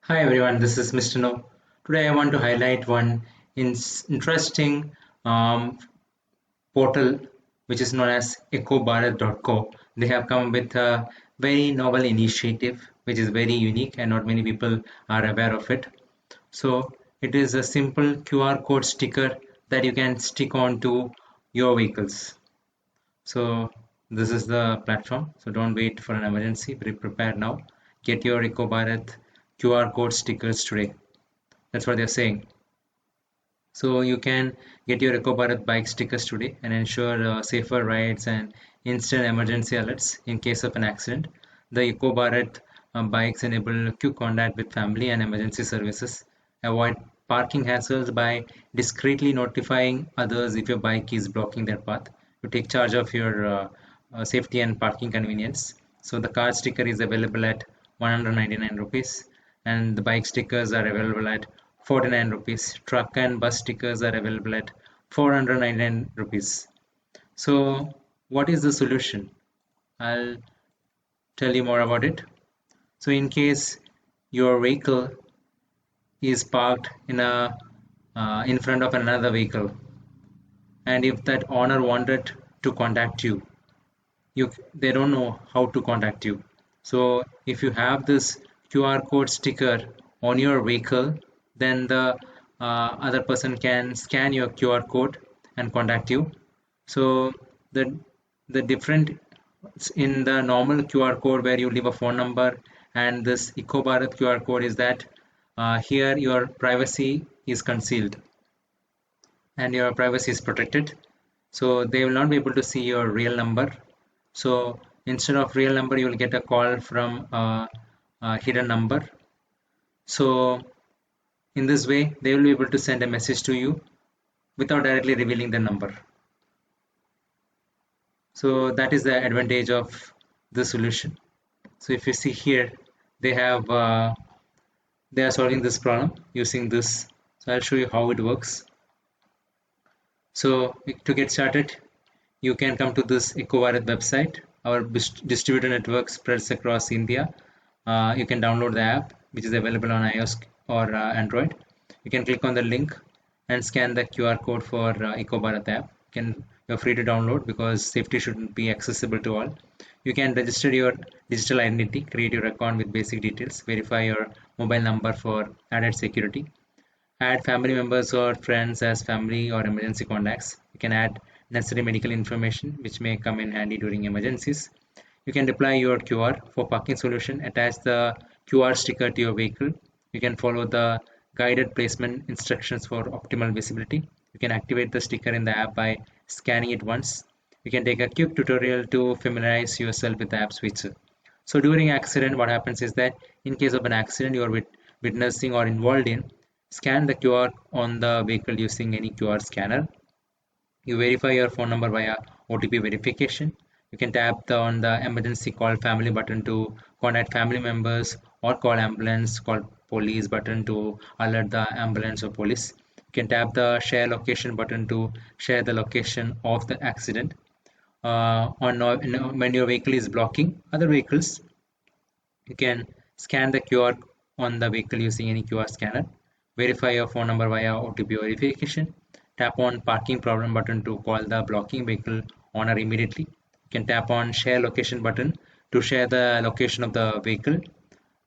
Hi everyone, this is Mr. No. Today I want to highlight one interesting um, portal which is known as EcoBharat.co. They have come with a very novel initiative which is very unique and not many people are aware of it. So it is a simple QR code sticker that you can stick onto your vehicles. So this is the platform. So don't wait for an emergency. Be prepared now. Get your EcoBharat QR code stickers today. That's what they're saying. So you can get your EcoBharat bike stickers today and ensure safer rides and instant emergency alerts in case of an accident. The EcoBharat bikes enable quick contact with family and emergency services. Avoid parking hassles by discreetly notifying others if your bike is blocking their path. You take charge of your safety and parking convenience. So the car sticker is available at 199 rupees and the bike stickers are available at 49 rupees. Truck and bus stickers are available at 499 rupees. So what is the solution? I'll tell you more about it. So in case your vehicle is parked in front of another vehicle, and if that owner wanted to contact you, they don't know how to contact you. So if you have this QR code sticker on your vehicle, then the other person can scan your QR code and contact you. So the different in the normal QR code where you leave a phone number and this EcoBharat QR code is that here your privacy is concealed and your privacy is protected. So they will not be able to see your real number. So instead of real number, you will get a call from a hidden number. So in this way, they will be able to send a message to you without directly revealing the number. So that is the advantage of the solution. So if you see here, they have they are solving this problem using this. So I'll show you how it works. So to get started, you can come to this EcoBharat website. Our distributor network spreads across India. You can download the app, which is available on iOS or Android. You can click on the link and scan the QR code for EcoBharat app. You're free to download because safety shouldn't be accessible to all. You can register your digital identity, create your account with basic details, verify your mobile number for added security. Add family members or friends as family or emergency contacts. You can add necessary medical information which may come in handy during emergencies. You can deploy your QR for parking solution. Attach the QR sticker to your vehicle. You can follow the guided placement instructions for optimal visibility. You can activate the sticker in the app by scanning it once. You can take a quick tutorial to familiarize yourself with the app's feature. So during accident, what happens is that in case of an accident you are witnessing or involved in, scan the QR on the vehicle using any QR scanner. You verify your phone number via OTP verification. You can tap on the emergency call family button to contact family members or call ambulance, call police button to alert the ambulance or police. You can tap the share location button to share the location of the accident. When your vehicle is blocking other vehicles, you can scan the QR on the vehicle using any QR scanner. Verify your phone number via OTP verification. Tap on parking problem button to call the blocking vehicle owner immediately. You can tap on share location button to share the location of the vehicle.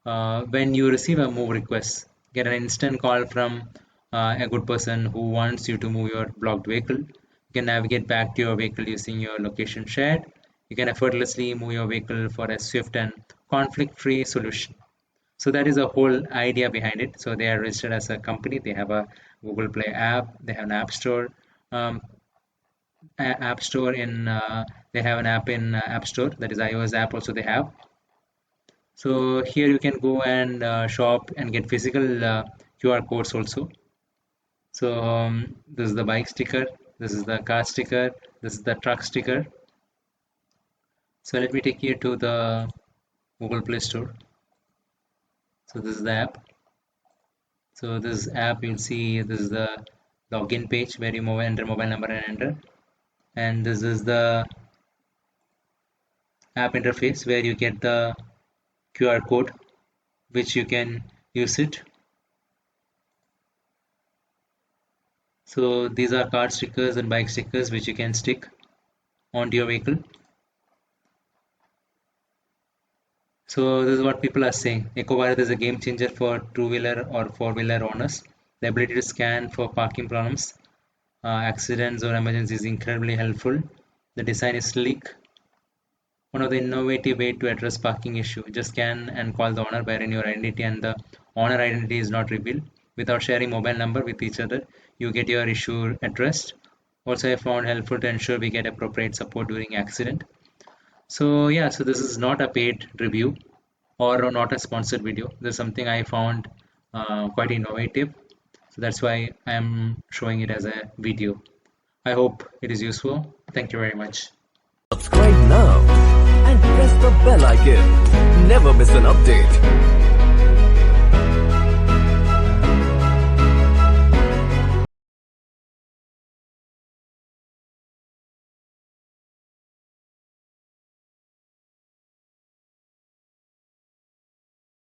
When you receive a move request, get an instant call from a good person who wants you to move your blocked vehicle. You can navigate back to your vehicle using your location shared. You can effortlessly move your vehicle for a swift and conflict-free solution. So that is the whole idea behind it. So they are registered as a company. They have a Google Play app. They have an App Store. Um, App Store in they have an app in App Store. That is iOS app. Also they have. So here you can go and shop and get physical QR codes also. So this is the bike sticker. This is the car sticker. This is the truck sticker. So let me take you to the Google Play Store. So this is the app. So this app you'll see this is the login page where you enter mobile number and enter. And this is the app interface where you get the QR code which you can use it. So these are car stickers and bike stickers which you can stick onto your vehicle. So this is what people are saying. EcoBharat is a game changer for two-wheeler or four-wheeler owners. The ability to scan for parking problems, accidents or emergencies is incredibly helpful. The design is sleek. One of the innovative way to address parking issue. Just scan and call the owner wherein your identity and the owner identity is not revealed. Without sharing mobile number with each other, you get your issue addressed. Also, I found helpful to ensure we get appropriate support during accident. So yeah, so this is not a paid review or not a sponsored video. This is something I found quite innovative. So that's why I am showing it as a video. I hope it is useful. Thank you very much. Subscribe now and press the bell icon. Never miss an update.